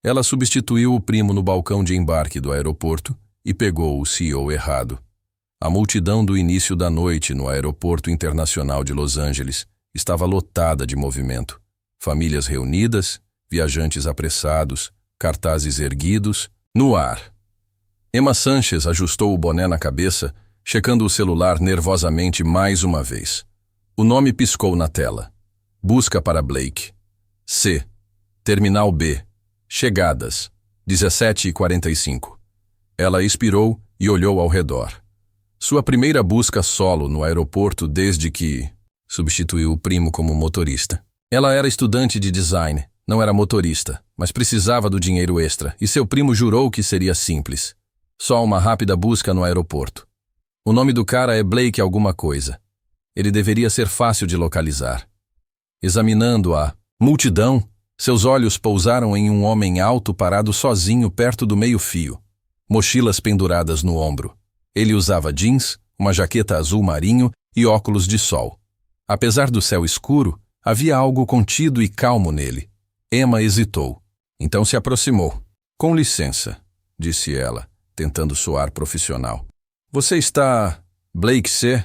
Ela substituiu o primo no balcão de embarque do aeroporto e pegou o CEO errado. A multidão do início da noite no Aeroporto Internacional de Los Angeles estava lotada de movimento. Famílias reunidas, viajantes apressados, cartazes erguidos, no ar. Emma Sanchez ajustou o boné na cabeça, checando o celular nervosamente mais uma vez. O nome piscou na tela. Busca para Blake. C. Terminal B. Chegadas. 17h45. Ela expirou e olhou ao redor. Sua primeira busca solo no aeroporto desde que substituiu o primo como motorista. Ela era estudante de design, não era motorista, mas precisava do dinheiro extra e seu primo jurou que seria simples. Só uma rápida busca no aeroporto. O nome do cara é Blake alguma coisa. Ele deveria ser fácil de localizar. Examinando a multidão, seus olhos pousaram em um homem alto parado sozinho perto do meio-fio, mochilas penduradas no ombro. Ele usava jeans, uma jaqueta azul marinho e óculos de sol. Apesar do céu escuro, havia algo contido e calmo nele. Emma hesitou. Então se aproximou. Com licença, disse ela, tentando soar profissional. Você está... Blake C?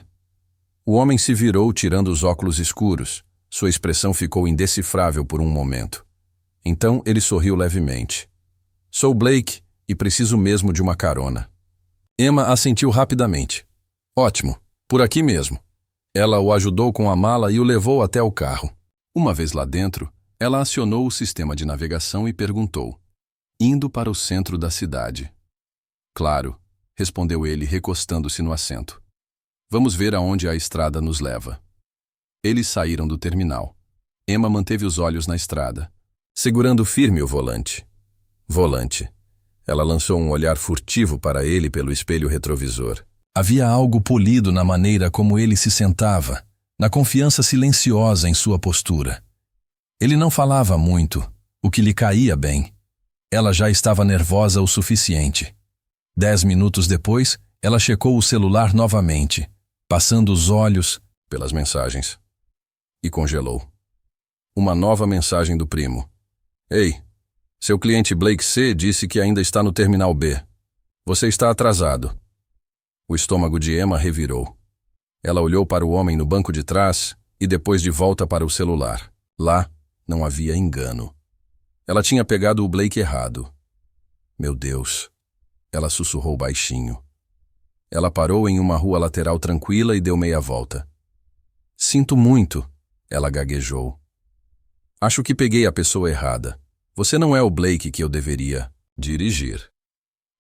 O homem se virou tirando os óculos escuros. Sua expressão ficou indecifrável por um momento. Então ele sorriu levemente. Sou Blake e preciso mesmo de uma carona. Emma assentiu rapidamente. Ótimo, por aqui mesmo. Ela o ajudou com a mala e o levou até o carro. Uma vez lá dentro, ela acionou o sistema de navegação e perguntou. Indo para o centro da cidade. Claro, respondeu ele recostando-se no assento. Vamos ver aonde a estrada nos leva. Eles saíram do terminal. Emma manteve os olhos na estrada, segurando firme o volante. Volante. Ela lançou um olhar furtivo para ele pelo espelho retrovisor. Havia algo polido na maneira como ele se sentava, na confiança silenciosa em sua postura. Ele não falava muito, o que lhe caía bem. Ela já estava nervosa o suficiente. 10 minutos depois, ela checou o celular novamente, passando os olhos pelas mensagens. E congelou. Uma nova mensagem do primo. Ei, seu cliente Blake C disse que ainda está no Terminal B. Você está atrasado. O estômago de Emma revirou. Ela olhou para o homem no banco de trás e depois de volta para o celular. Lá, não havia engano. Ela tinha pegado o Blake errado. Meu Deus. Ela sussurrou baixinho. Ela parou em uma rua lateral tranquila e deu meia volta. Sinto muito, ela gaguejou. Acho que peguei a pessoa errada. Você não é o Blake que eu deveria dirigir.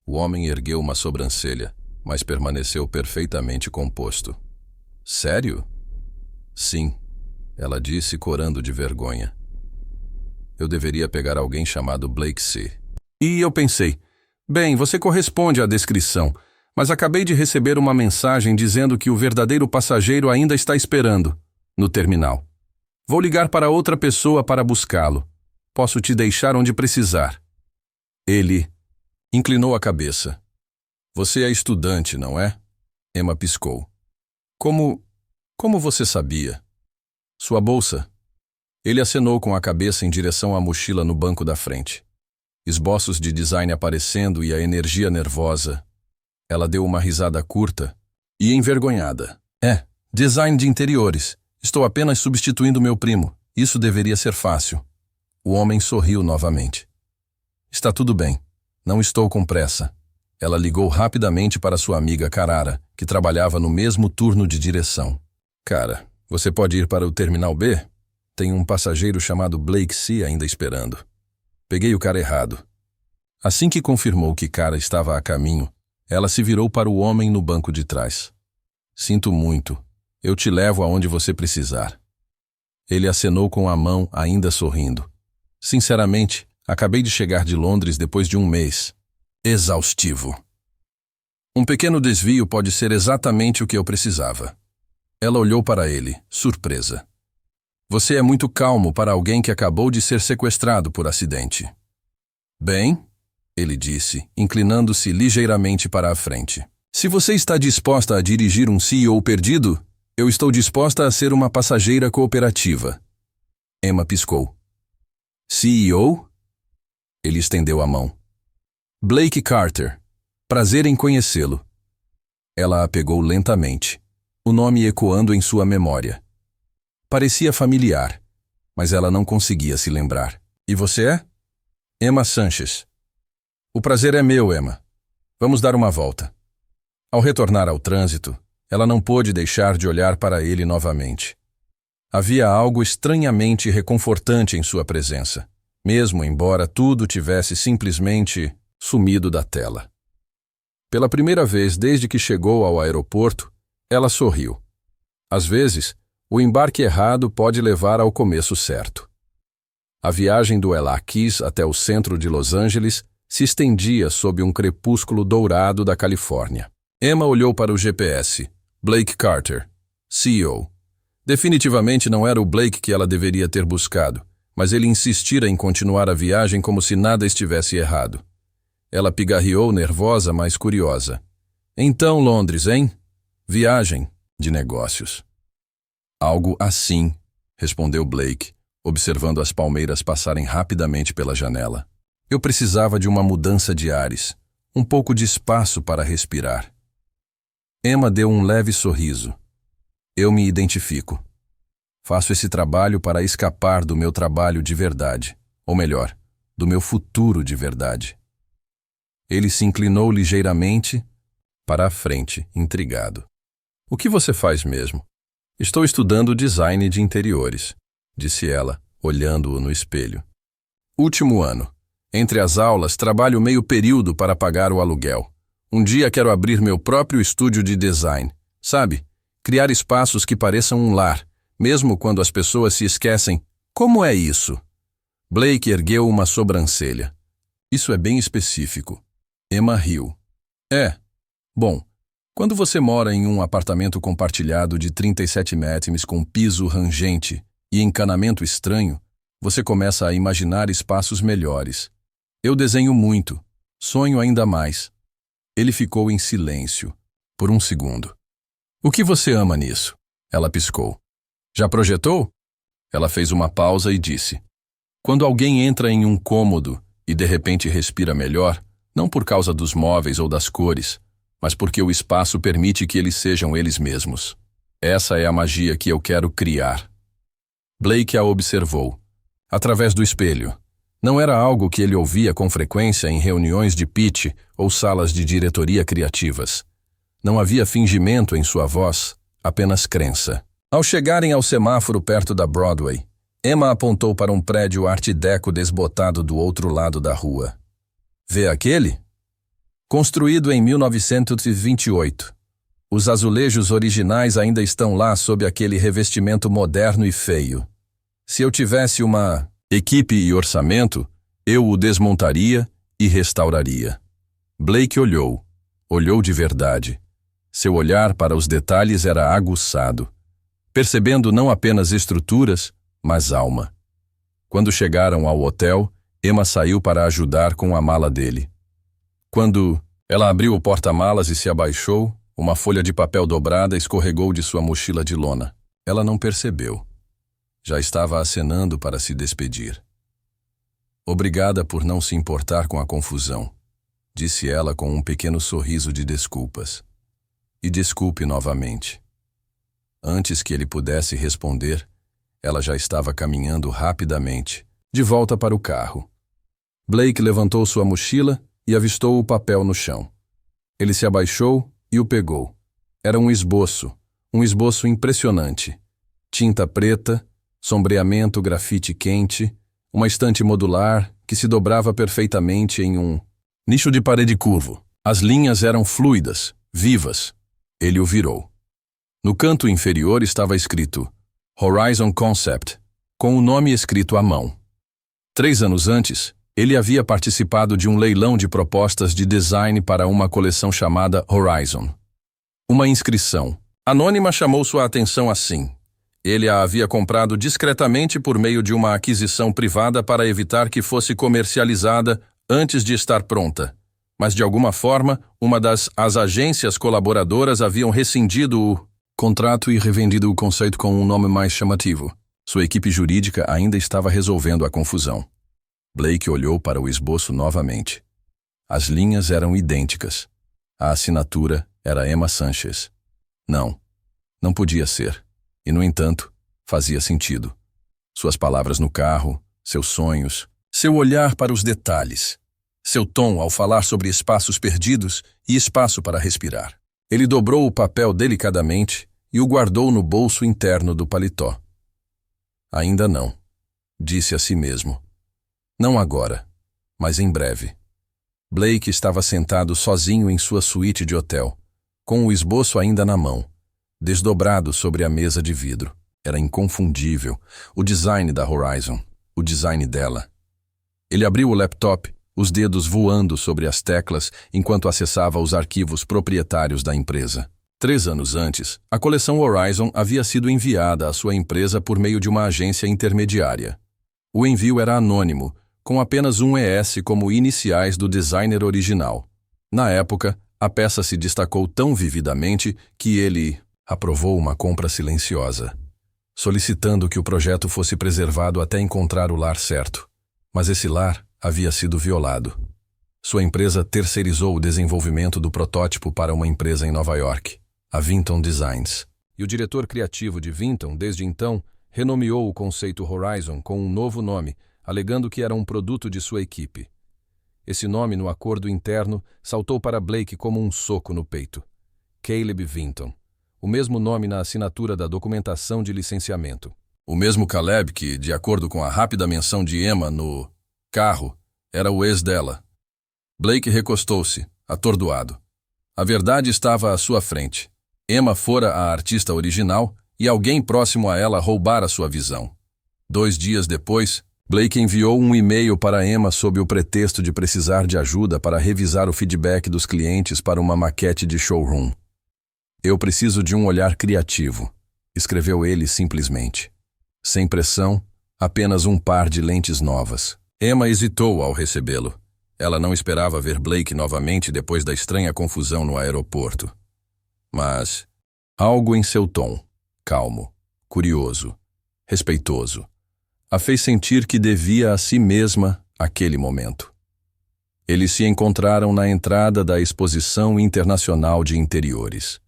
O homem ergueu uma sobrancelha, mas permaneceu perfeitamente composto. Sério? Sim, ela disse corando de vergonha. Eu deveria pegar alguém chamado Blake C. E eu pensei, bem, você corresponde à descrição, mas acabei de receber uma mensagem dizendo que o verdadeiro passageiro ainda está esperando, no terminal. Vou ligar para outra pessoa para buscá-lo. Posso te deixar onde precisar. Ele inclinou a cabeça. Você é estudante, não é? Emma piscou. Como você sabia? Sua bolsa? Ele acenou com a cabeça em direção à mochila no banco da frente. Esboços de design aparecendo e a energia nervosa. Ela deu uma risada curta e envergonhada. Design de interiores. Estou apenas substituindo meu primo. Isso deveria ser fácil. O homem sorriu novamente. Está tudo bem. Não estou com pressa. Ela ligou rapidamente para sua amiga Carara, que trabalhava no mesmo turno de direção. Cara, você pode ir para o Terminal B? Tem um passageiro chamado Blake C ainda esperando. Peguei o cara errado. Assim que confirmou que Cara estava a caminho, ela se virou para o homem no banco de trás. Sinto muito. Eu te levo aonde você precisar. Ele acenou com a mão, ainda sorrindo. Sinceramente, acabei de chegar de Londres depois de um mês. Exaustivo. Um pequeno desvio pode ser exatamente o que eu precisava. Ela olhou para ele, surpresa. Você é muito calmo para alguém que acabou de ser sequestrado por acidente. Bem, ele disse, inclinando-se ligeiramente para a frente. Se você está disposta a dirigir um CEO perdido, eu estou disposta a ser uma passageira cooperativa. Emma piscou. CEO? Ele estendeu a mão. Blake Carter. Prazer em conhecê-lo. Ela a pegou lentamente, o nome ecoando em sua memória. Parecia familiar, mas ela não conseguia se lembrar. E você é? Emma Sanchez. O prazer é meu, Emma. Vamos dar uma volta. Ao retornar ao trânsito, ela não pôde deixar de olhar para ele novamente. Havia algo estranhamente reconfortante em sua presença, mesmo embora tudo tivesse simplesmente sumido da tela. Pela primeira vez desde que chegou ao aeroporto, ela sorriu. Às vezes, o embarque errado pode levar ao começo certo. A viagem do LA Keys até o centro de Los Angeles se estendia sob um crepúsculo dourado da Califórnia. Emma olhou para o GPS. Blake Carter, CEO. Definitivamente não era o Blake que ela deveria ter buscado, mas ele insistira em continuar a viagem como se nada estivesse errado. Ela pigarreou, nervosa, mas curiosa. Então, Londres, hein? Viagem de negócios. Algo assim, respondeu Blake, observando as palmeiras passarem rapidamente pela janela. Eu precisava de uma mudança de ares, um pouco de espaço para respirar. Emma deu um leve sorriso. Eu me identifico. Faço esse trabalho para escapar do meu trabalho de verdade, ou melhor, do meu futuro de verdade. Ele se inclinou ligeiramente para a frente, intrigado. O que você faz mesmo? Estou estudando design de interiores, disse ela, olhando-o no espelho. Último ano. Entre as aulas, trabalho meio período para pagar o aluguel. Um dia quero abrir meu próprio estúdio de design. Sabe? Criar espaços que pareçam um lar, mesmo quando as pessoas se esquecem. Como é isso? Blake ergueu uma sobrancelha. Isso é bem específico. Emma riu. Bom, quando você mora em um apartamento compartilhado de 37 metros com piso rangente e encanamento estranho, você começa a imaginar espaços melhores. Eu desenho muito, sonho ainda mais. Ele ficou em silêncio, por um segundo. O que você ama nisso? Ela piscou. Já projetou? Ela fez uma pausa e disse. Quando alguém entra em um cômodo e de repente respira melhor, não por causa dos móveis ou das cores, mas porque o espaço permite que eles sejam eles mesmos. Essa é a magia que eu quero criar. Blake a observou, através do espelho. Não era algo que ele ouvia com frequência em reuniões de pitch ou salas de diretoria criativas. Não havia fingimento em sua voz, apenas crença. Ao chegarem ao semáforo perto da Broadway, Emma apontou para um prédio art deco desbotado do outro lado da rua. Vê aquele? Construído em 1928. Os azulejos originais ainda estão lá sob aquele revestimento moderno e feio. Se eu tivesse uma equipe e orçamento, eu o desmontaria e restauraria. Blake olhou de verdade. Seu olhar para os detalhes era aguçado, percebendo não apenas estruturas, mas alma. Quando chegaram ao hotel, Emma saiu para ajudar com a mala dele. Quando ela abriu o porta-malas e se abaixou, uma folha de papel dobrada escorregou de sua mochila de lona. Ela não percebeu. Já estava acenando para se despedir. Obrigada por não se importar com a confusão, disse ela com um pequeno sorriso de desculpas. E desculpe novamente. Antes que ele pudesse responder, ela já estava caminhando rapidamente, de volta para o carro. Blake levantou sua mochila e avistou o papel no chão. Ele se abaixou e o pegou. Era um esboço impressionante. Tinta preta, sombreamento grafite quente, uma estante modular que se dobrava perfeitamente em um nicho de parede curvo. As linhas eram fluidas, vivas. Ele o virou. No canto inferior estava escrito Horizon Concept, com o nome escrito à mão. 3 anos antes, ele havia participado de um leilão de propostas de design para uma coleção chamada Horizon. Uma inscrição anônima chamou sua atenção assim. Ele a havia comprado discretamente por meio de uma aquisição privada para evitar que fosse comercializada antes de estar pronta. Mas, de alguma forma, uma das agências colaboradoras haviam rescindido o contrato e revendido o conceito com um nome mais chamativo. Sua equipe jurídica ainda estava resolvendo a confusão. Blake olhou para o esboço novamente. As linhas eram idênticas. A assinatura era Emma Sanchez. Não podia ser. E, no entanto, fazia sentido. Suas palavras no carro, seus sonhos, seu olhar para os detalhes, seu tom ao falar sobre espaços perdidos e espaço para respirar. Ele dobrou o papel delicadamente e o guardou no bolso interno do paletó. Ainda não, disse a si mesmo. Não agora, mas em breve. Blake estava sentado sozinho em sua suíte de hotel, com o esboço ainda na mão, desdobrado sobre a mesa de vidro. Era inconfundível, o design da Horizon, o design dela. Ele abriu o laptop, os dedos voando sobre as teclas enquanto acessava os arquivos proprietários da empresa. 3 anos antes, a coleção Horizon havia sido enviada à sua empresa por meio de uma agência intermediária. O envio era anônimo, com apenas um ES como iniciais do designer original. Na época, a peça se destacou tão vividamente que ele aprovou uma compra silenciosa, solicitando que o projeto fosse preservado até encontrar o lar certo. Mas esse lar havia sido violado. Sua empresa terceirizou o desenvolvimento do protótipo para uma empresa em Nova York, a Vinton Designs. E o diretor criativo de Vinton, desde então, renomeou o conceito Horizon com um novo nome, alegando que era um produto de sua equipe. Esse nome no acordo interno saltou para Blake como um soco no peito. Caleb Vinton. O mesmo nome na assinatura da documentação de licenciamento. O mesmo Caleb que, de acordo com a rápida menção de Emma no carro, era o ex dela. Blake recostou-se, atordoado. A verdade estava à sua frente. Emma fora a artista original e alguém próximo a ela roubara sua visão. 2 dias depois, Blake enviou um e-mail para Emma sob o pretexto de precisar de ajuda para revisar o feedback dos clientes para uma maquete de showroom. Eu preciso de um olhar criativo, escreveu ele simplesmente. Sem pressão, apenas um par de lentes novas. Emma hesitou ao recebê-lo. Ela não esperava ver Blake novamente depois da estranha confusão no aeroporto. Mas algo em seu tom, calmo, curioso, respeitoso, a fez sentir que devia a si mesma aquele momento. Eles se encontraram na entrada da Exposição Internacional de Interiores.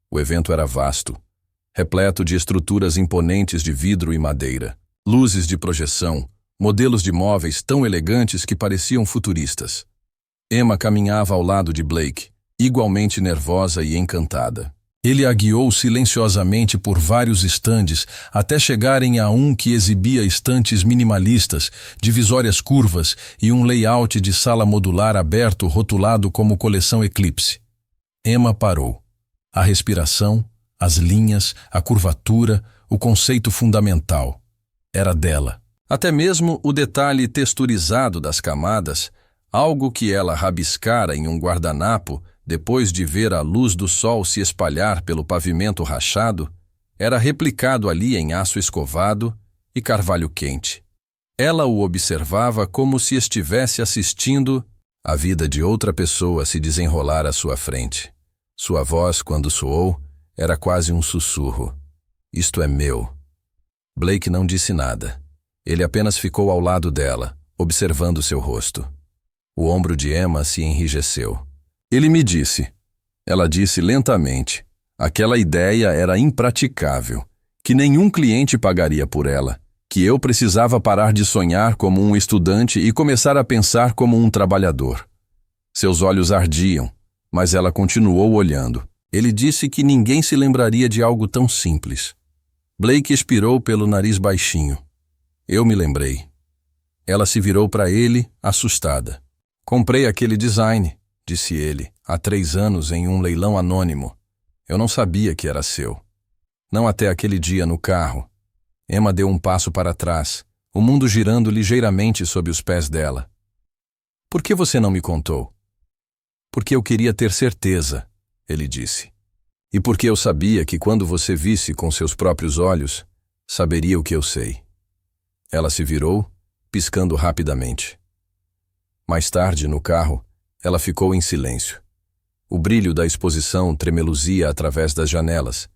O evento era vasto, repleto de estruturas imponentes de vidro e madeira, luzes de projeção, modelos de móveis tão elegantes que pareciam futuristas. Emma caminhava ao lado de Blake, igualmente nervosa e encantada. Ele a guiou silenciosamente por vários estandes até chegarem a um que exibia estantes minimalistas, divisórias curvas e um layout de sala modular aberto rotulado como Coleção Eclipse. Emma parou. A respiração, as linhas, a curvatura, o conceito fundamental. Era dela. Até mesmo o detalhe texturizado das camadas, algo que ela rabiscara em um guardanapo depois de ver a luz do sol se espalhar pelo pavimento rachado, era replicado ali em aço escovado e carvalho quente. Ela o observava como se estivesse assistindo a vida de outra pessoa se desenrolar à sua frente. Sua voz, quando soou, era quase um sussurro. Isto é meu. Blake não disse nada. Ele apenas ficou ao lado dela, observando seu rosto. O ombro de Emma se enrijeceu. Ele me disse. Ela disse lentamente. Aquela ideia era impraticável, que nenhum cliente pagaria por ela, que eu precisava parar de sonhar como um estudante e começar a pensar como um trabalhador. Seus olhos ardiam, mas ela continuou olhando. Ele disse que ninguém se lembraria de algo tão simples. Blake expirou pelo nariz baixinho. Eu me lembrei. Ela se virou para ele, assustada. Comprei aquele design, disse ele, há 3 anos em um leilão anônimo. Eu não sabia que era seu. Não até aquele dia no carro. Emma deu um passo para trás, o mundo girando ligeiramente sob os pés dela. Por que você não me contou? Porque eu queria ter certeza, ele disse. E porque eu sabia que quando você visse com seus próprios olhos, saberia o que eu sei. Ela se virou, piscando rapidamente. Mais tarde, no carro, ela ficou em silêncio. O brilho da exposição tremeluzia através das janelas,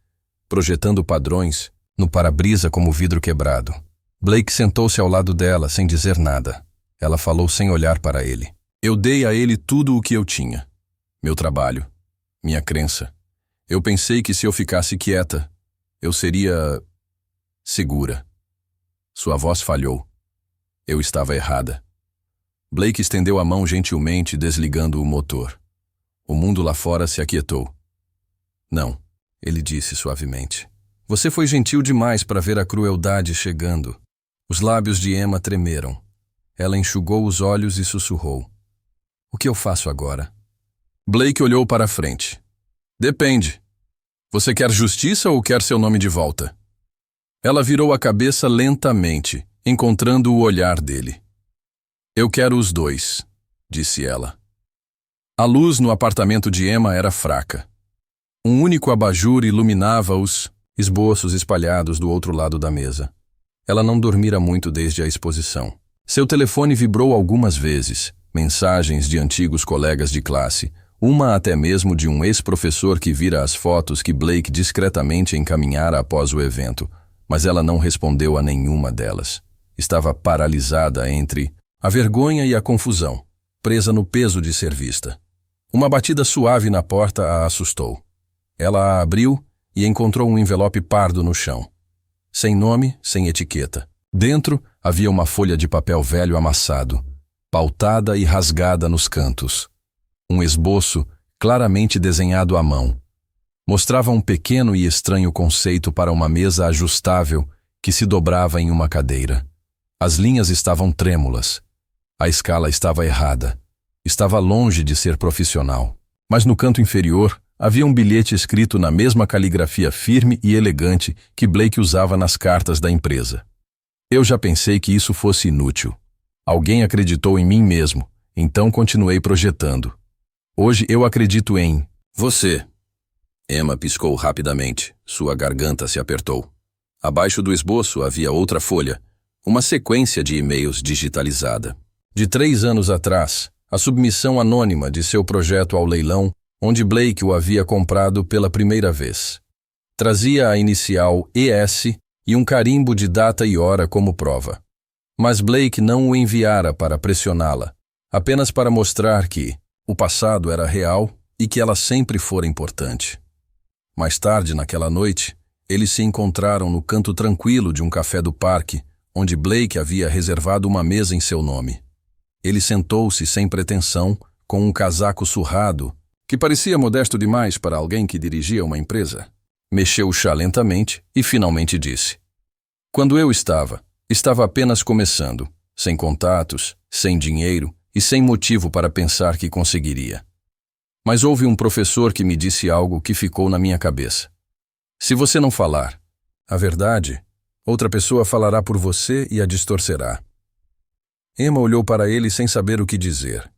projetando padrões no para-brisa como vidro quebrado. Blake sentou-se ao lado dela sem dizer nada. Ela falou sem olhar para ele. Eu dei a ele tudo o que eu tinha. Meu trabalho, minha crença. Eu pensei que se eu ficasse quieta, eu seria segura. Sua voz falhou. Eu estava errada. Blake estendeu a mão gentilmente, desligando o motor. O mundo lá fora se aquietou. Não, ele disse suavemente. Você foi gentil demais para ver a crueldade chegando. Os lábios de Emma tremeram. Ela enxugou os olhos e sussurrou. O que eu faço agora? Blake olhou para a frente. Depende. Você quer justiça ou quer seu nome de volta? Ela virou a cabeça lentamente, encontrando o olhar dele. Eu quero os dois, disse ela. A luz no apartamento de Emma era fraca. Um único abajur iluminava os esboços espalhados do outro lado da mesa. Ela não dormira muito desde a exposição. Seu telefone vibrou algumas vezes, mensagens de antigos colegas de classe, uma até mesmo de um ex-professor que vira as fotos que Blake discretamente encaminhara após o evento, mas ela não respondeu a nenhuma delas. Estava paralisada entre a vergonha e a confusão, presa no peso de ser vista. Uma batida suave na porta a assustou. Ela a abriu e encontrou um envelope pardo no chão. Sem nome, sem etiqueta. Dentro havia uma folha de papel velho amassado, pautada e rasgada nos cantos. Um esboço claramente desenhado à mão. Mostrava um pequeno e estranho conceito para uma mesa ajustável que se dobrava em uma cadeira. As linhas estavam trêmulas. A escala estava errada. Estava longe de ser profissional. Mas no canto inferior havia um bilhete escrito na mesma caligrafia firme e elegante que Blake usava nas cartas da empresa. Eu já pensei que isso fosse inútil. Alguém acreditou em mim mesmo, então continuei projetando. Hoje eu acredito em você. Emma piscou rapidamente. Sua garganta se apertou. Abaixo do esboço havia outra folha, uma sequência de e-mails digitalizada. De 3 anos atrás, a submissão anônima de seu projeto ao leilão, onde Blake o havia comprado pela primeira vez. Trazia a inicial ES e um carimbo de data e hora como prova. Mas Blake não o enviara para pressioná-la, apenas para mostrar que o passado era real e que ela sempre fora importante. Mais tarde, naquela noite, eles se encontraram no canto tranquilo de um café do parque, onde Blake havia reservado uma mesa em seu nome. Ele sentou-se sem pretensão, com um casaco surrado, que parecia modesto demais para alguém que dirigia uma empresa. Mexeu o chá lentamente e finalmente disse: Quando eu estava apenas começando, sem contatos, sem dinheiro e sem motivo para pensar que conseguiria. Mas houve um professor que me disse algo que ficou na minha cabeça. Se você não falar a verdade, outra pessoa falará por você e a distorcerá. Emma olhou para ele sem saber o que dizer.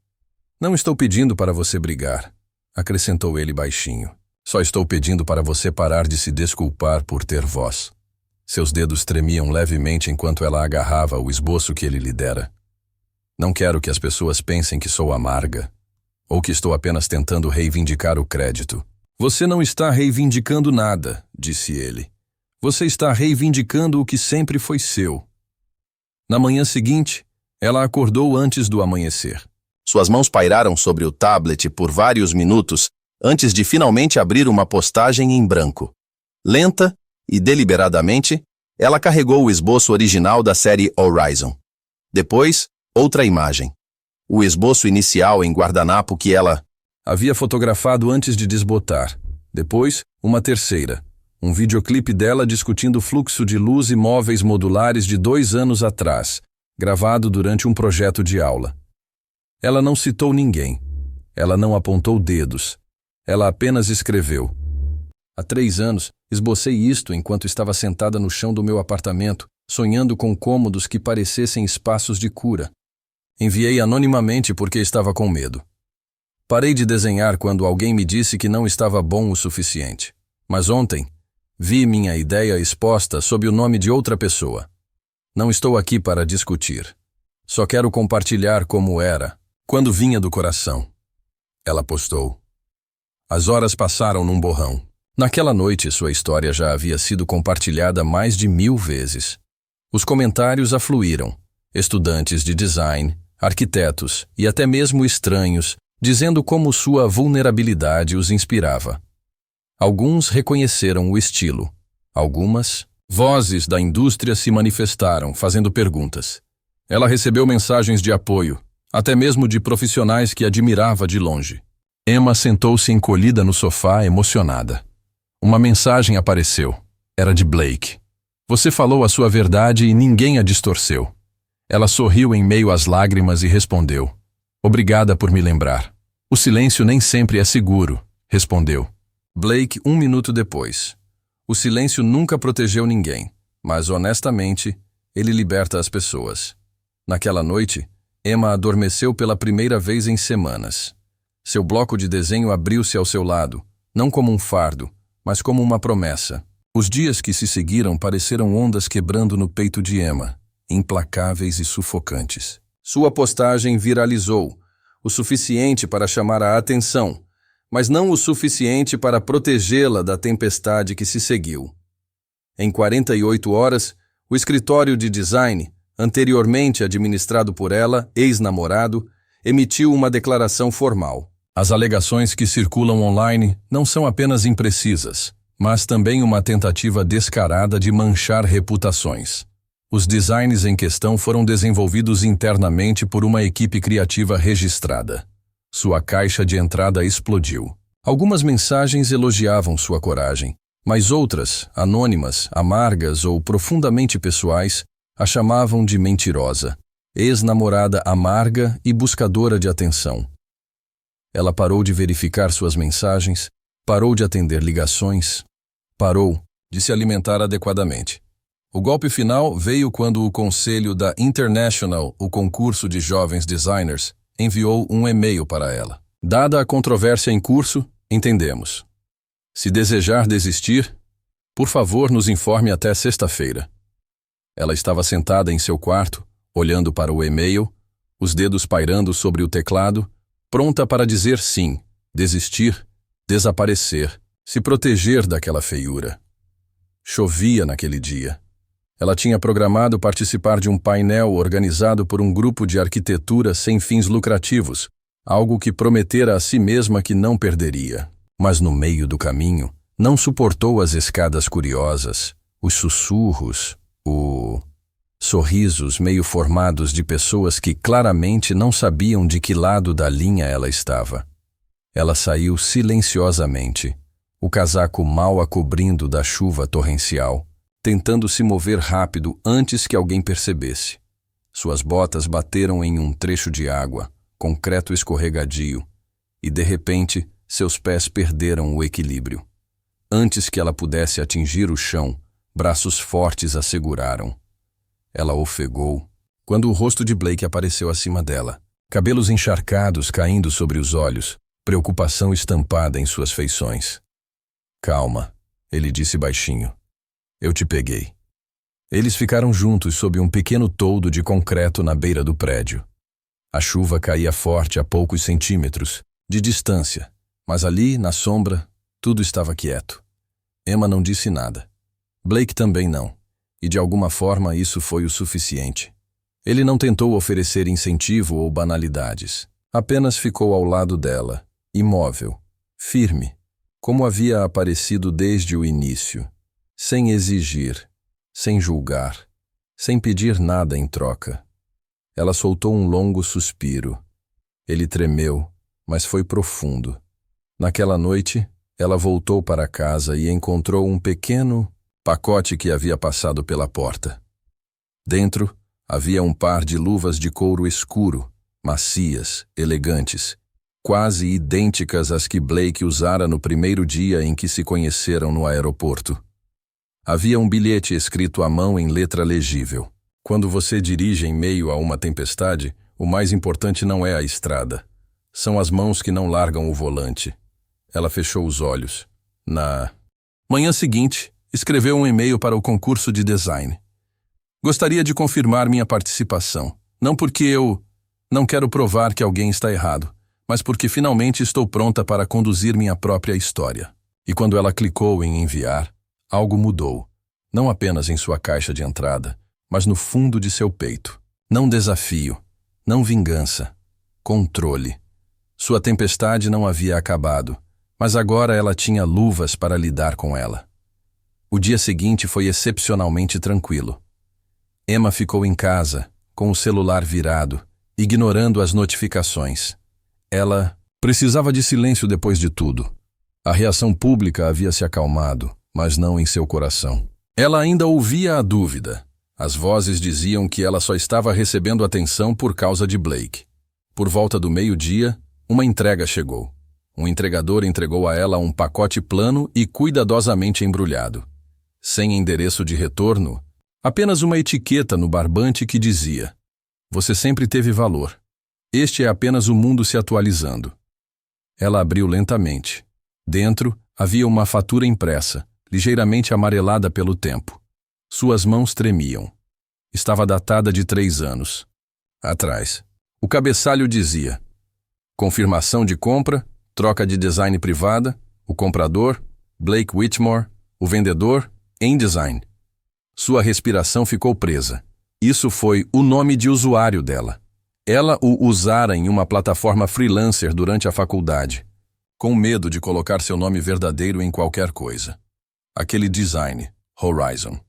Não estou pedindo para você brigar, acrescentou ele baixinho. Só estou pedindo para você parar de se desculpar por ter voz. Seus dedos tremiam levemente enquanto ela agarrava o esboço que ele lhe dera. Não quero que as pessoas pensem que sou amarga, ou que estou apenas tentando reivindicar o crédito. Você não está reivindicando nada, disse ele. Você está reivindicando o que sempre foi seu. Na manhã seguinte, ela acordou antes do amanhecer. Suas mãos pairaram sobre o tablet por vários minutos antes de finalmente abrir uma postagem em branco. Lenta e deliberadamente, ela carregou o esboço original da série Horizon. Depois, outra imagem. O esboço inicial em guardanapo que ela havia fotografado antes de desbotar. Depois, uma terceira. Um videoclipe dela discutindo o fluxo de luz e móveis modulares de 2 anos atrás, gravado durante um projeto de aula. Ela não citou ninguém. Ela não apontou dedos. Ela apenas escreveu. Há 3 anos, esbocei isto enquanto estava sentada no chão do meu apartamento, sonhando com cômodos que parecessem espaços de cura. Enviei anonimamente porque estava com medo. Parei de desenhar quando alguém me disse que não estava bom o suficiente. Mas ontem, vi minha ideia exposta sob o nome de outra pessoa. Não estou aqui para discutir. Só quero compartilhar como era, quando vinha do coração. Ela postou. As horas passaram num borrão. Naquela noite, sua história já havia sido compartilhada mais de 1000 vezes. Os comentários afluíram. Estudantes de design, arquitetos e até mesmo estranhos, dizendo como sua vulnerabilidade os inspirava. Alguns reconheceram o estilo. Algumas vozes da indústria se manifestaram, fazendo perguntas. Ela recebeu mensagens de apoio, até mesmo de profissionais que admirava de longe. Emma sentou-se encolhida no sofá, emocionada. Uma mensagem apareceu. Era de Blake. Você falou a sua verdade e ninguém a distorceu. Ela sorriu em meio às lágrimas e respondeu. Obrigada por me lembrar. O silêncio nem sempre é seguro, respondeu. Blake, 1 minuto depois. O silêncio nunca protegeu ninguém, mas honestamente, ele liberta as pessoas. Naquela noite, Emma adormeceu pela primeira vez em semanas. Seu bloco de desenho abriu-se ao seu lado, não como um fardo, mas como uma promessa. Os dias que se seguiram pareceram ondas quebrando no peito de Emma, implacáveis e sufocantes. Sua postagem viralizou, o suficiente para chamar a atenção, mas não o suficiente para protegê-la da tempestade que se seguiu. Em 48 horas, o escritório de design, anteriormente administrado por ela, ex-namorado, emitiu uma declaração formal. As alegações que circulam online não são apenas imprecisas, mas também uma tentativa descarada de manchar reputações. Os designs em questão foram desenvolvidos internamente por uma equipe criativa registrada. Sua caixa de entrada explodiu. Algumas mensagens elogiavam sua coragem, mas outras, anônimas, amargas ou profundamente pessoais, a chamavam de mentirosa, ex-namorada amarga e buscadora de atenção. Ela parou de verificar suas mensagens, parou de atender ligações, parou de se alimentar adequadamente. O golpe final veio quando o conselho da International, o concurso de jovens designers, enviou um e-mail para ela. Dada a controvérsia em curso, entendemos. Se desejar desistir, por favor nos informe até sexta-feira. Ela estava sentada em seu quarto, olhando para o e-mail, os dedos pairando sobre o teclado, pronta para dizer sim, desistir, desaparecer, se proteger daquela feiura. Chovia naquele dia. Ela tinha programado participar de um painel organizado por um grupo de arquitetura sem fins lucrativos, algo que prometera a si mesma que não perderia. Mas no meio do caminho, não suportou as escadas curiosas, os sussurros, sorrisos meio formados de pessoas que claramente não sabiam de que lado da linha ela estava. Ela saiu silenciosamente, o casaco mal a cobrindo da chuva torrencial, tentando se mover rápido antes que alguém percebesse. Suas botas bateram em um trecho de água, concreto escorregadio, e de repente seus pés perderam o equilíbrio. Antes que ela pudesse atingir o chão, braços fortes a seguraram. Ela ofegou quando o rosto de Blake apareceu acima dela, cabelos encharcados caindo sobre os olhos, preocupação estampada em suas feições. Calma, ele disse baixinho. Eu te peguei. Eles ficaram juntos sob um pequeno toldo de concreto na beira do prédio. A chuva caía forte a poucos centímetros de distância, mas ali, na sombra, tudo estava quieto. Emma não disse nada. Blake também não. E de alguma forma isso foi o suficiente. Ele não tentou oferecer incentivo ou banalidades. Apenas ficou ao lado dela, imóvel, firme, como havia aparecido desde o início, sem exigir, sem julgar, sem pedir nada em troca. Ela soltou um longo suspiro. Ele tremeu, mas foi profundo. Naquela noite, ela voltou para casa e encontrou um pequeno pacote que havia passado pela porta. Dentro, havia um par de luvas de couro escuro, macias, elegantes, quase idênticas às que Blake usara no primeiro dia em que se conheceram no aeroporto. Havia um bilhete escrito à mão em letra legível. Quando você dirige em meio a uma tempestade, o mais importante não é a estrada. São as mãos que não largam o volante. Ela fechou os olhos. Na manhã seguinte, escreveu um e-mail para o concurso de design. Gostaria de confirmar minha participação. Não porque eu não quero provar que alguém está errado, mas porque finalmente estou pronta para conduzir minha própria história. E quando ela clicou em enviar, algo mudou. Não apenas em sua caixa de entrada, mas no fundo de seu peito. Não desafio, Não vingança. Controle. Sua tempestade não havia acabado, mas agora ela tinha luvas para lidar com ela. O dia seguinte foi excepcionalmente tranquilo. Emma ficou em casa, com o celular virado, ignorando as notificações. Ela precisava de silêncio depois de tudo. A reação pública havia se acalmado, mas não em seu coração. Ela ainda ouvia a dúvida. As vozes diziam que ela só estava recebendo atenção por causa de Blake. Por volta do meio-dia, uma entrega chegou. Um entregador entregou a ela um pacote plano e cuidadosamente embrulhado. Sem endereço de retorno, apenas uma etiqueta no barbante que dizia: "Você sempre teve valor. Este é apenas o mundo se atualizando." Ela abriu lentamente. Dentro havia uma fatura impressa, ligeiramente amarelada pelo tempo. Suas mãos tremiam. Estava datada de 3 anos. Atrás, o cabeçalho dizia: "Confirmação de compra, troca de design privada, o comprador, Blake Whitmore, o vendedor, InDesign." Sua respiração ficou presa. Isso foi o nome de usuário dela. Ela o usara em uma plataforma freelancer durante a faculdade, com medo de colocar seu nome verdadeiro em qualquer coisa. Aquele design, Horizon.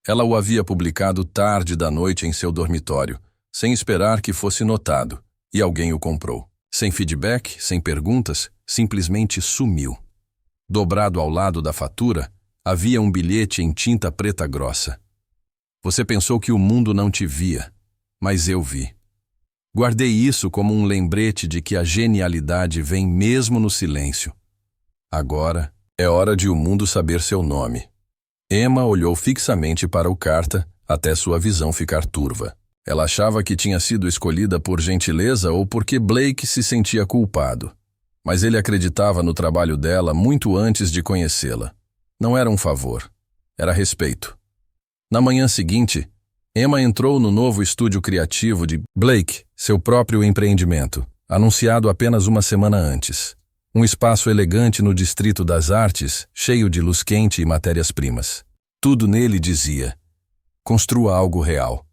Ela o havia publicado tarde da noite em seu dormitório, sem esperar que fosse notado, e alguém o comprou. Sem feedback, sem perguntas, simplesmente sumiu. Dobrado ao lado da fatura, havia um bilhete em tinta preta grossa. "Você pensou que o mundo não te via, mas eu vi." Guardei isso como um lembrete de que a genialidade vem mesmo no silêncio. Agora é hora de o mundo saber seu nome. Emma olhou fixamente para o carta até sua visão ficar turva. Ela achava que tinha sido escolhida por gentileza ou porque Blake se sentia culpado. Mas ele acreditava no trabalho dela muito antes de conhecê-la. Não era um favor, era respeito. Na manhã seguinte, Emma entrou no novo estúdio criativo de Blake, seu próprio empreendimento, anunciado apenas uma semana antes. Um espaço elegante no Distrito das Artes, cheio de luz quente e matérias-primas. Tudo nele dizia: "Construa algo real."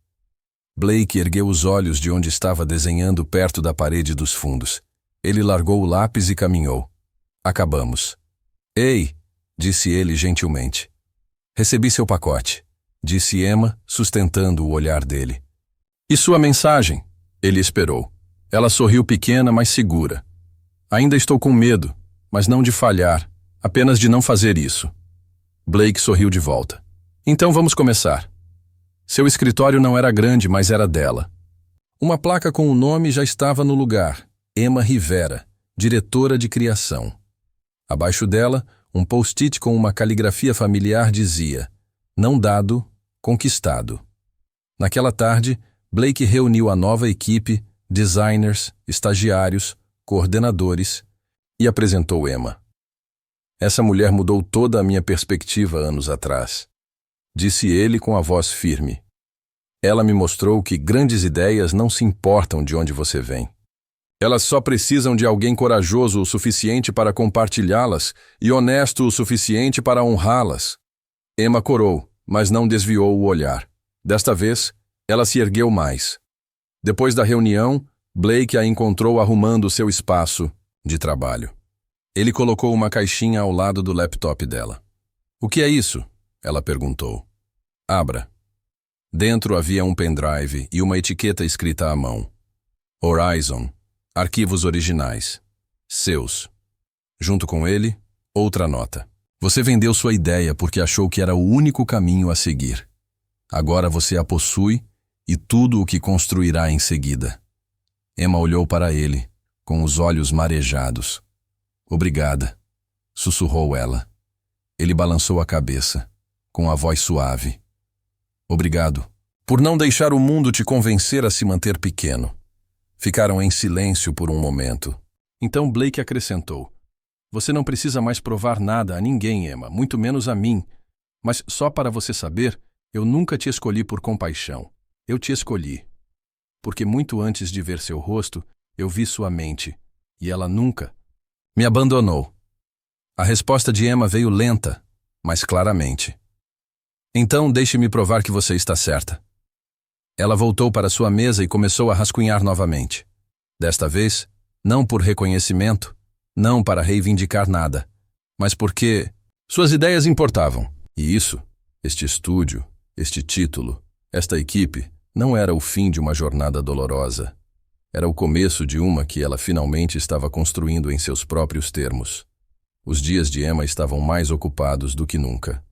Blake ergueu os olhos de onde estava desenhando perto da parede dos fundos. Ele largou o lápis e caminhou. "Acabamos." "Ei", disse ele gentilmente. "Recebi seu pacote", disse Emma, sustentando o olhar dele. "E sua mensagem?" Ele esperou. Ela sorriu pequena, mas segura. "Ainda estou com medo, mas não de falhar, apenas de não fazer isso." Blake sorriu de volta. "Então vamos começar." Seu escritório não era grande, mas era dela. Uma placa com o nome já estava no lugar: Emma Rivera, diretora de criação. Abaixo dela, um post-it com uma caligrafia familiar dizia: "Não dado, conquistado." Naquela tarde, Blake reuniu a nova equipe, designers, estagiários, coordenadores, e apresentou Emma. "Essa mulher mudou toda a minha perspectiva anos atrás", disse ele com a voz firme. "Ela me mostrou que grandes ideias não se importam de onde você vem. Elas só precisam de alguém corajoso o suficiente para compartilhá-las e honesto o suficiente para honrá-las." Emma corou, mas não desviou o olhar. Desta vez, ela se ergueu mais. Depois da reunião, Blake a encontrou arrumando seu espaço de trabalho. Ele colocou uma caixinha ao lado do laptop dela. "O que é isso?" ela perguntou. "Abra." Dentro havia um pendrive e uma etiqueta escrita à mão. Horizon. Arquivos originais. Seus. Junto com ele, outra nota. "Você vendeu sua ideia porque achou que era o único caminho a seguir. Agora você a possui e tudo o que construirá em seguida." Emma olhou para ele, com os olhos marejados. "Obrigada", sussurrou ela. Ele balançou a cabeça, com a voz suave. "Obrigado por não deixar o mundo te convencer a se manter pequeno." Ficaram em silêncio por um momento. Então Blake acrescentou: "Você não precisa mais provar nada a ninguém, Emma, muito menos a mim. Mas só para você saber, eu nunca te escolhi por compaixão. Eu te escolhi. Porque muito antes de ver seu rosto, eu vi sua mente, e ela nunca me abandonou." A resposta de Emma veio lenta, mas claramente. "Então deixe-me provar que você está certa." Ela voltou para sua mesa e começou a rascunhar novamente. Desta vez, não por reconhecimento, não para reivindicar nada, mas porque suas ideias importavam. E isso, este estúdio, este título, esta equipe, não era o fim de uma jornada dolorosa. Era o começo de uma que ela finalmente estava construindo em seus próprios termos. Os dias de Emma estavam mais ocupados do que nunca.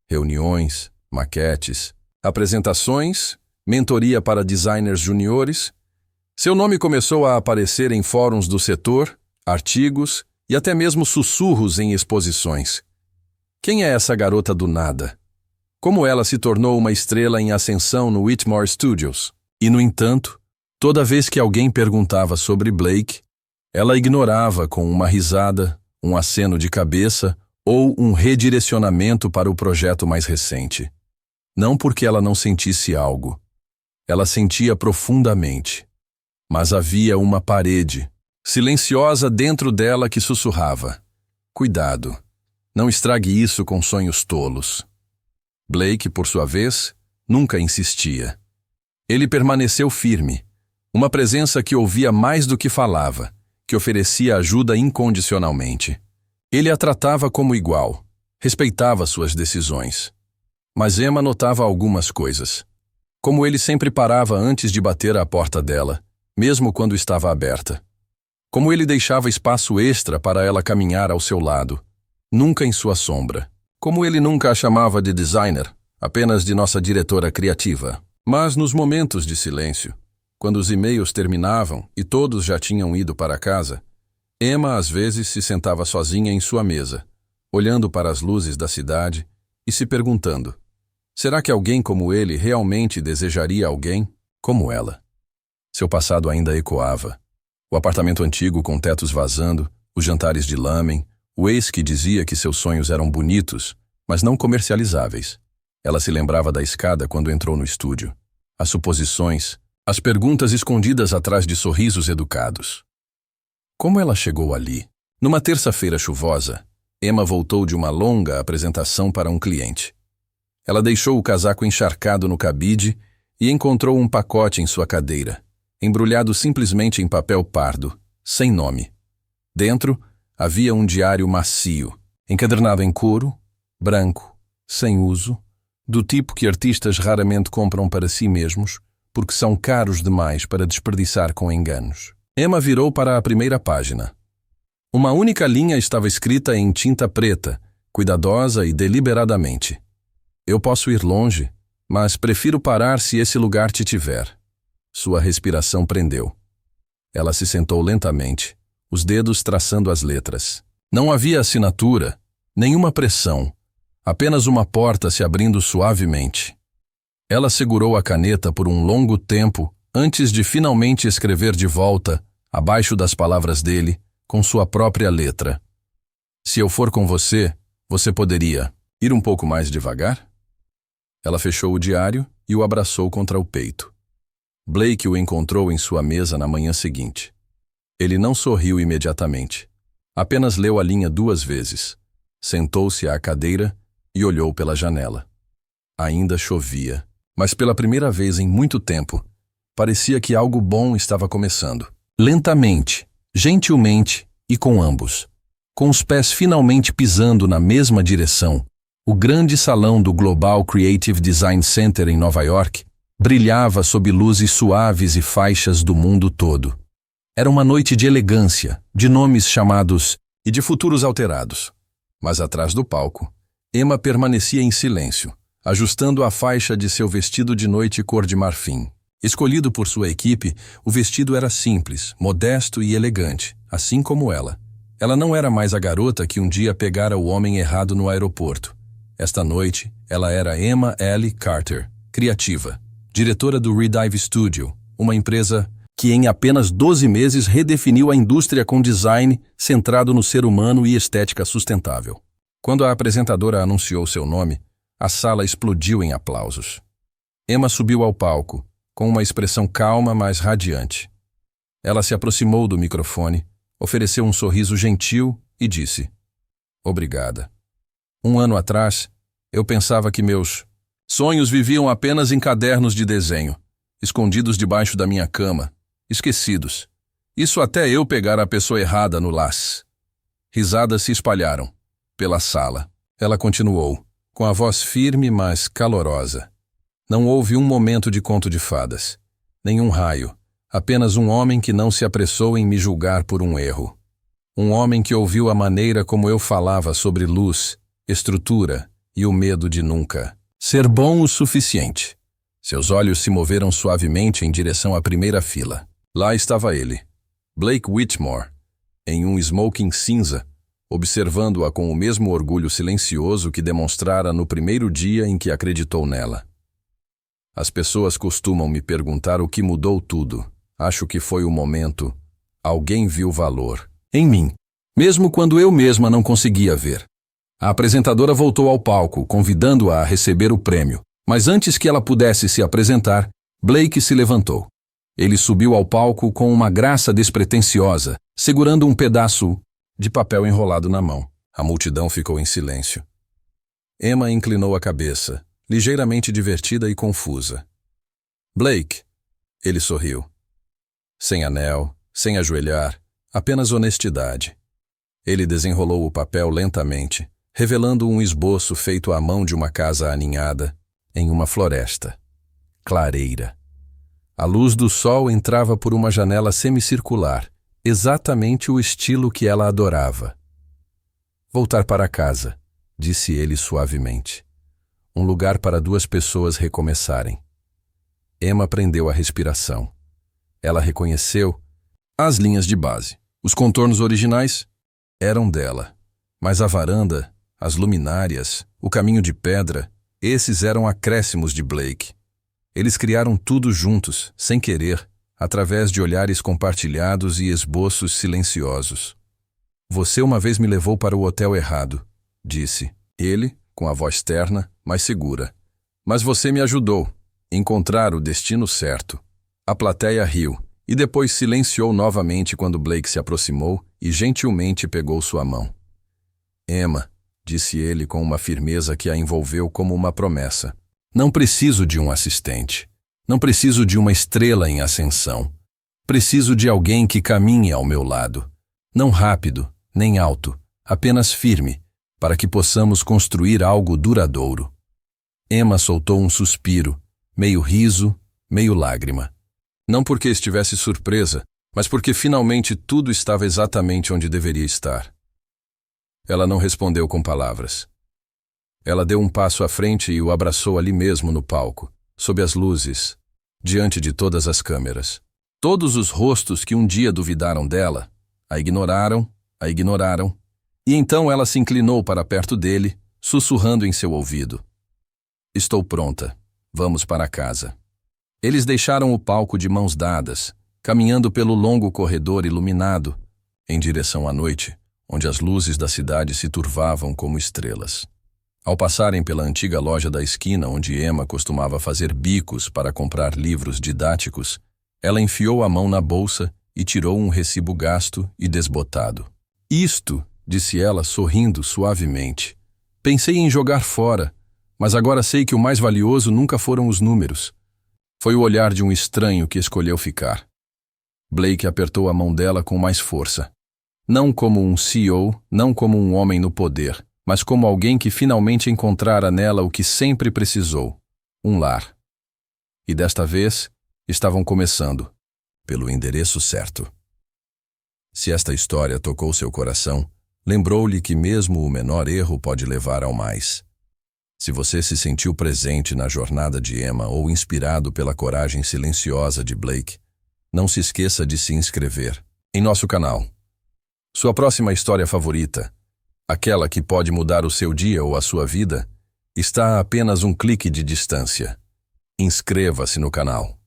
Reuniões, maquetes, apresentações, mentoria para designers juniores. Seu nome começou a aparecer em fóruns do setor, artigos e até mesmo sussurros em exposições. Quem é essa garota do nada? Como ela se tornou uma estrela em ascensão no Whitmore Studios? E, no entanto, toda vez que alguém perguntava sobre Blake, ela ignorava com uma risada, um aceno de cabeça ou um redirecionamento para o projeto mais recente. Não porque ela não sentisse algo. Ela sentia profundamente. Mas havia uma parede, silenciosa dentro dela que sussurrava. Cuidado, não estrague isso com sonhos tolos. Blake, por sua vez, nunca insistia. Ele permaneceu firme, uma presença que ouvia mais do que falava, que oferecia ajuda incondicionalmente. Ele a tratava como igual, respeitava suas decisões. Mas Emma notava algumas coisas. Como ele sempre parava antes de bater à porta dela, mesmo quando estava aberta. Como ele deixava espaço extra para ela caminhar ao seu lado, nunca em sua sombra. Como ele nunca a chamava de designer, apenas de nossa diretora criativa. Mas nos momentos de silêncio, quando os e-mails terminavam e todos já tinham ido para casa, Emma às vezes se sentava sozinha em sua mesa, olhando para as luzes da cidade e se perguntando: será que alguém como ele realmente desejaria alguém como ela? Seu passado ainda ecoava. O apartamento antigo com tetos vazando, os jantares de lamen, o ex que dizia que seus sonhos eram bonitos, mas não comercializáveis. Ela se lembrava da escada quando entrou no estúdio. As suposições, as perguntas escondidas atrás de sorrisos educados. Como ela chegou ali? Numa terça-feira chuvosa, Emma voltou de uma longa apresentação para um cliente. Ela deixou o casaco encharcado no cabide e encontrou um pacote em sua cadeira, embrulhado simplesmente em papel pardo, sem nome. Dentro, havia um diário macio, encadernado em couro, branco, sem uso, do tipo que artistas raramente compram para si mesmos, porque são caros demais para desperdiçar com enganos. Emma virou para a primeira página. Uma única linha estava escrita em tinta preta, cuidadosa e deliberadamente. Eu posso ir longe, mas prefiro parar se esse lugar te tiver. Sua respiração prendeu. Ela se sentou lentamente, os dedos traçando as letras. Não havia assinatura, nenhuma pressão, apenas uma porta se abrindo suavemente. Ela segurou a caneta por um longo tempo antes de finalmente escrever de volta, abaixo das palavras dele, com sua própria letra. Se eu for com você, você poderia ir um pouco mais devagar? Ela fechou o diário e o abraçou contra o peito. Blake o encontrou em sua mesa na manhã seguinte. Ele não sorriu imediatamente. Apenas leu a linha 2 vezes. Sentou-se à cadeira e olhou pela janela. Ainda chovia, mas pela primeira vez em muito tempo, parecia que algo bom estava começando. Lentamente, gentilmente e com ambos. Com os pés finalmente pisando na mesma direção, o grande salão do Global Creative Design Center em Nova York brilhava sob luzes suaves e faixas do mundo todo. Era uma noite de elegância, de nomes chamados e de futuros alterados. Mas atrás do palco, Emma permanecia em silêncio, ajustando a faixa de seu vestido de noite cor de marfim. Escolhido por sua equipe, o vestido era simples, modesto e elegante, assim como ela. Ela não era mais a garota que um dia pegara o homem errado no aeroporto. Esta noite, ela era Emma L. Carter, criativa, diretora do Redive Studio, uma empresa que em apenas 12 meses redefiniu a indústria com design centrado no ser humano e estética sustentável. Quando a apresentadora anunciou seu nome, a sala explodiu em aplausos. Emma subiu ao palco, com uma expressão calma, mas radiante. Ela se aproximou do microfone, ofereceu um sorriso gentil e disse: "Obrigada. 1 ano atrás, eu pensava que meus sonhos viviam apenas em cadernos de desenho, escondidos debaixo da minha cama, esquecidos. Isso até eu pegar a pessoa errada no laço. Risadas se espalharam pela sala. Ela continuou, com a voz firme, mas calorosa. Não houve um momento de conto de fadas. Nenhum raio. Apenas um homem que não se apressou em me julgar por um erro. Um homem que ouviu a maneira como eu falava sobre luz, estrutura e o medo de nunca ser bom o suficiente. Seus olhos se moveram suavemente em direção à primeira fila. Lá estava ele, Blake Whitmore, em um smoking cinza, observando-a com o mesmo orgulho silencioso que demonstrara no primeiro dia em que acreditou nela. As pessoas costumam me perguntar o que mudou tudo. Acho que foi o momento. Alguém viu valor em mim, mesmo quando eu mesma não conseguia ver. A apresentadora voltou ao palco, convidando-a a receber o prêmio. Mas antes que ela pudesse se apresentar, Blake se levantou. Ele subiu ao palco com uma graça despretensiosa, segurando um pedaço de papel enrolado na mão. A multidão ficou em silêncio. Emma inclinou a cabeça, ligeiramente divertida e confusa. Blake, ele sorriu. Sem anel, sem ajoelhar, apenas honestidade. Ele desenrolou o papel lentamente, revelando um esboço feito à mão de uma casa aninhada, em uma floresta. Clareira. A luz do sol entrava por uma janela semicircular, exatamente o estilo que ela adorava. Voltar para casa, disse ele suavemente. Um lugar para duas pessoas recomeçarem. Emma prendeu a respiração. Ela reconheceu as linhas de base. Os contornos originais eram dela, mas a varanda, as luminárias, o caminho de pedra, esses eram acréscimos de Blake. Eles criaram tudo juntos, sem querer, através de olhares compartilhados e esboços silenciosos. Você uma vez me levou para o hotel errado, disse ele, com a voz terna, mas segura. Mas você me ajudou a encontrar o destino certo. A plateia riu, e depois silenciou novamente quando Blake se aproximou e gentilmente pegou sua mão. Emma, disse ele com uma firmeza que a envolveu como uma promessa. Não preciso de um assistente. Não preciso de uma estrela em ascensão. Preciso de alguém que caminhe ao meu lado. Não rápido, nem alto, apenas firme, para que possamos construir algo duradouro. Emma soltou um suspiro, meio riso, meio lágrima. Não porque estivesse surpresa, mas porque finalmente tudo estava exatamente onde deveria estar. Ela não respondeu com palavras. Ela deu um passo à frente e o abraçou ali mesmo no palco, sob as luzes, diante de todas as câmeras. Todos os rostos que um dia duvidaram dela, a ignoraram, e então ela se inclinou para perto dele, sussurrando em seu ouvido. Estou pronta, vamos para casa. Eles deixaram o palco de mãos dadas, caminhando pelo longo corredor iluminado, em direção à noite, onde as luzes da cidade se turvavam como estrelas. Ao passarem pela antiga loja da esquina onde Emma costumava fazer bicos para comprar livros didáticos, ela enfiou a mão na bolsa e tirou um recibo gasto e desbotado. Isto, disse ela sorrindo suavemente. Pensei em jogar fora, mas agora sei que o mais valioso nunca foram os números. Foi o olhar de um estranho que escolheu ficar. Blake apertou a mão dela com mais força. Não como um CEO, não como um homem no poder, mas como alguém que finalmente encontrara nela o que sempre precisou, um lar. E desta vez, estavam começando, pelo endereço certo. Se esta história tocou seu coração, lembrou-lhe que mesmo o menor erro pode levar ao mais. Se você se sentiu presente na jornada de Emma ou inspirado pela coragem silenciosa de Blake, não se esqueça de se inscrever em nosso canal. Sua próxima história favorita, aquela que pode mudar o seu dia ou a sua vida, está a apenas um clique de distância. Inscreva-se no canal.